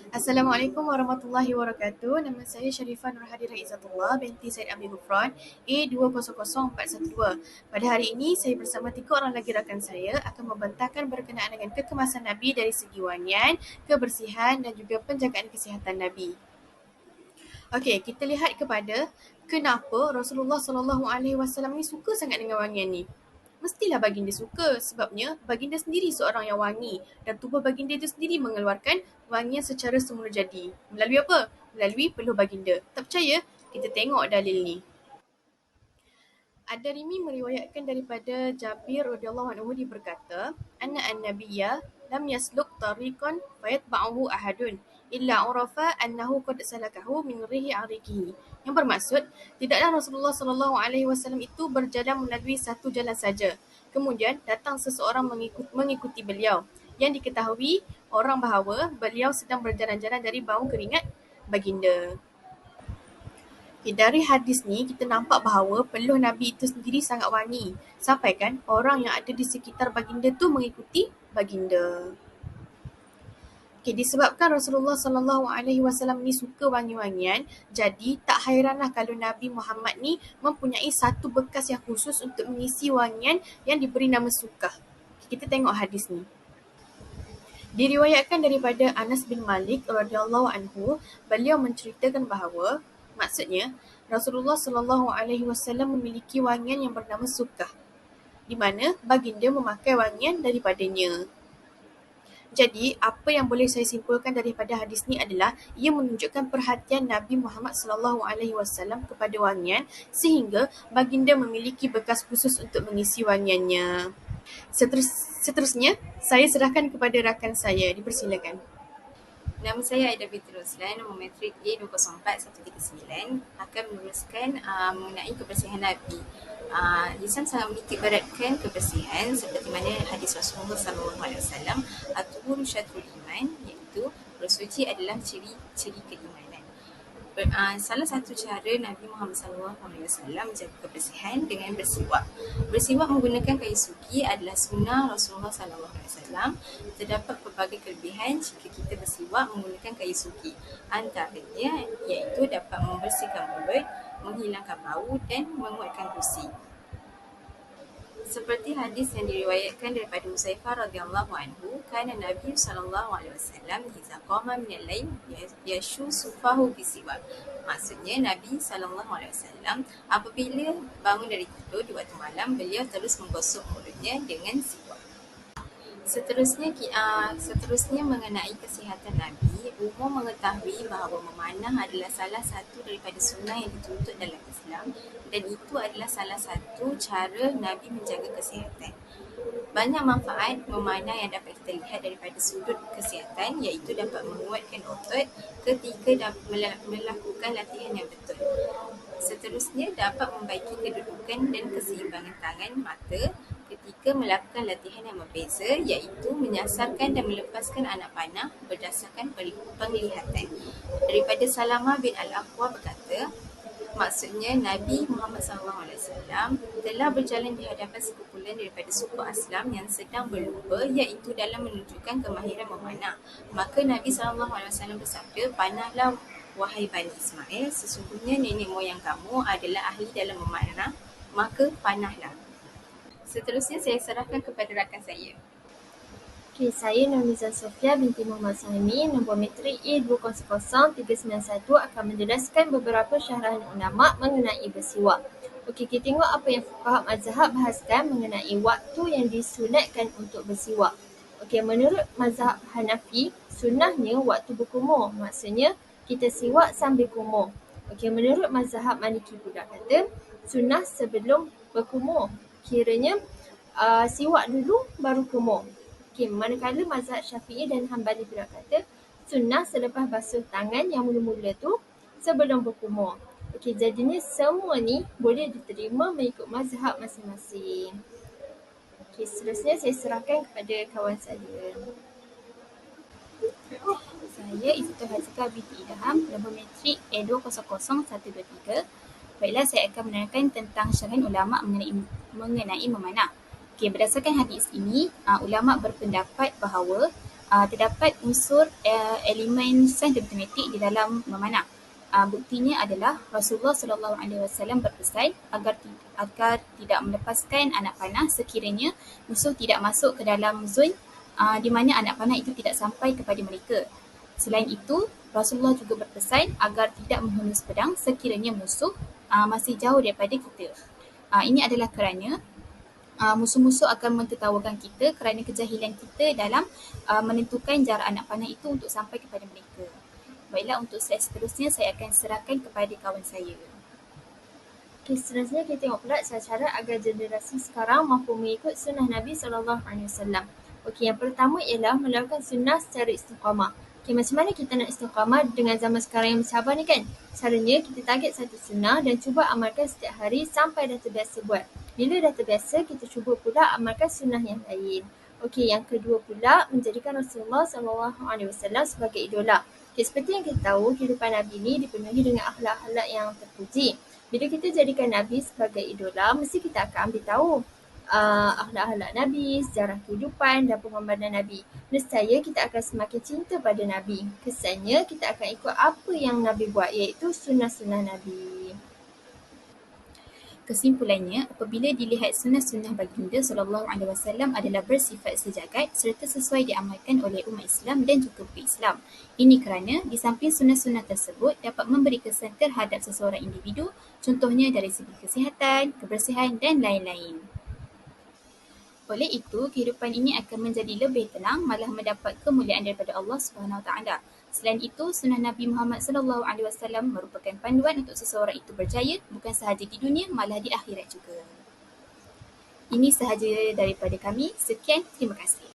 Assalamualaikum warahmatullahi wabarakatuh. Nama saya Sharifah Nur Hadira Izzatullah binti Said Abi Gufran A200412. Pada hari ini saya bersama 3 orang lagi rakan saya akan membantahkan berkenaan dengan kekemasan Nabi dari segi wangian, kebersihan dan juga penjagaan kesihatan Nabi. Okey, kita lihat kepada kenapa Rasulullah SAW ni suka sangat dengan wangian ni. Mestilah baginda suka sebabnya baginda sendiri seorang yang wangi dan tubuh baginda itu sendiri mengeluarkan wangian secara semula jadi. Melalui apa? Melalui peluh baginda. Tak percaya? Kita tengok dalil ni. Ad-Darimi meriwayatkan daripada Jabir radhiyallahu anhu dia berkata, "Anna an-nabiyya lam yasluk tariqan fayatba'uhu ahadun illa urafa annahu qad salakahu min rihi ariqihi." Yang bermaksud, tidaklah Rasulullah SAW itu berjalan melalui satu jalan saja. Kemudian datang seseorang mengikuti beliau. Yang diketahui orang bahawa beliau sedang berjalan-jalan dari bau keringat baginda. Okay, dari hadis ni kita nampak bahawa peluh Nabi itu sendiri sangat wangi. Sampai kan orang yang ada di sekitar baginda tu mengikuti baginda. Okay, disebabkan Rasulullah SAW ni suka wangi-wangian, jadi tak hairanlah kalau Nabi Muhammad ni mempunyai satu bekas yang khusus untuk mengisi wangian yang diberi nama sukah. Okay, kita tengok hadis ni. Diriwayatkan daripada Anas bin Malik radhiyallahu anhu, beliau menceritakan bahawa maksudnya Rasulullah SAW memiliki wangian yang bernama sukah, di mana baginda memakai wangian daripadanya. Jadi, apa yang boleh saya simpulkan daripada hadis ni adalah ia menunjukkan perhatian Nabi Muhammad SAW kepada wangian sehingga baginda memiliki bekas khusus untuk mengisi wangiannya. Seterusnya, saya serahkan kepada rakan saya. Dipersilakan. Nama saya Aida binti Roslan, nombor matrik A204139, akan meneruskan mengenai kebersihan Nabi. Lisan sangat menitik beratkan kebersihan seperti mana hadis Rasulullah SAW, at-tuhuru syatrul iman, iaitu bersuci adalah ciri-ciri keimanan. Salah satu cara Nabi Muhammad SAW menjaga kebersihan dengan bersiwak. Bersiwak menggunakan kayu suki adalah sunnah Rasulullah SAW. Terdapat pelbagai kelebihan jika kita bersiwak menggunakan kayu suki. Antaranya iaitu dapat membersihkan mulut, menghilangkan bau dan menguatkan gusi. Seperti hadis yang diriwayatkan daripada Huzaifah radhiyallahu anhu, kana Nabi sallallahu alaihi wasallam idza qama min al-lail yashu sufahu bisiwak. Maksudnya Nabi sallallahu alaihi wasallam apabila bangun dari tidur di waktu malam, beliau terus menggosok mulutnya dengan siwak. Seterusnya mengenai kesihatan Nabi, umum mengetahui bahawa memanah adalah salah satu daripada sunnah yang dituntut dalam Islam dan itu adalah salah satu cara Nabi menjaga kesihatan. Banyak manfaat memanah yang dapat kita lihat daripada sudut kesihatan, iaitu dapat menguatkan otot ketika melakukan latihan yang betul. Seterusnya dapat membaiki kedudukan dan keseimbangan tangan mata ketika melakukan latihan yang berbeza, iaitu menyasarkan dan melepaskan anak panah berdasarkan penglihatan. Daripada Salamah bin Al-Aqwa berkata, maksudnya Nabi Muhammad SAW telah berjalan di hadapan sekumpulan daripada suku Aslam yang sedang berlumba, iaitu dalam menunjukkan kemahiran memanah. Maka Nabi SAW bersabda, "Panahlah wahai Bani Ismail, sesungguhnya nenek moyang kamu adalah ahli dalam memanah, maka panahlah." Seterusnya saya serahkan kepada rakan saya. Okay, saya Nurmizan Sofia binti Muhammad Sahimi, nombor matrik A200391 akan menjelaskan beberapa syarahan ulama mengenai bersiwak. Okey, kita tengok apa yang fuqaha mazhab bahaskan mengenai waktu yang disunatkan untuk bersiwak. Okey, menurut mazhab Hanafi, sunnahnya waktu berkumur, maksudnya kita siwak sambil kumur. Okey, menurut mazhab Maliki pula kata sunnah sebelum berkumur, kiranya siwak dulu baru kumur. Okay, manakala mazhab Syafi'i dan Hanbali pula kata sunnah selepas basuh tangan yang mula-mula tu sebelum berkumur. Okey, jadinya semua ni boleh diterima mengikut mazhab masing-masing. Okey, seterusnya saya serahkan kepada kawan saya. Saya Izzatu Hazika binti Idham, nombor matrik A200123. Baiklah, saya akan menerangkan tentang syarahan ulama mengenai memanah. Okey, berdasarkan hadis ini, ulama berpendapat bahawa terdapat unsur elemen sains dan matematik di dalam memanah. Buktinya adalah Rasulullah SAW berpesan agar tidak melepaskan anak panah sekiranya musuh tidak masuk ke dalam zon di mana anak panah itu tidak sampai kepada mereka. Selain itu, Rasulullah juga berpesan agar tidak menghunus pedang sekiranya musuh masih jauh daripada kita. Ini adalah kerana musuh-musuh akan mentertawakan kita kerana kejahilan kita dalam menentukan jarak anak panah itu untuk sampai kepada mereka. Baiklah, untuk slide seterusnya saya akan serahkan kepada kawan saya. Okey, seterusnya kita tengok pula cara-cara agar generasi sekarang mampu mengikut sunnah Nabi SAW. Okey, yang pertama ialah melakukan sunnah secara istiqamah. Okey, macam mana kita nak istiqamah dengan zaman sekarang yang bercabar ni kan? Caranya kita target satu sunnah dan cuba amalkan setiap hari sampai dah terbiasa buat. Bila dah terbiasa, kita cuba pula amalkan sunnah yang lain. Okey, yang kedua pula menjadikan Rasulullah SAW sebagai idola. Okay, seperti yang kita tahu, kehidupan Nabi ini dipenuhi dengan akhlak-akhlak yang terpuji. Bila kita jadikan Nabi sebagai idola, mesti kita akan ambil tahu akhlak-akhlak Nabi, sejarah kehidupan dan pengorbanan Nabi. Nescaya kita akan semakin cinta pada Nabi. Kesannya kita akan ikut apa yang Nabi buat, iaitu sunnah-sunnah Nabi. Kesimpulannya, apabila dilihat sunnah-sunnah baginda SAW adalah bersifat sejagat serta sesuai diamalkan oleh umat Islam dan juga Islam. Ini kerana di samping sunnah-sunnah tersebut dapat memberi kesan terhadap seseorang individu, contohnya dari segi kesihatan, kebersihan dan lain-lain. Oleh itu, kehidupan ini akan menjadi lebih tenang, malah mendapat kemuliaan daripada Allah SWT. Selain itu, sunnah Nabi Muhammad SAW merupakan panduan untuk seseorang itu berjaya, bukan sahaja di dunia, malah di akhirat juga. Ini sahaja daripada kami. Sekian, terima kasih.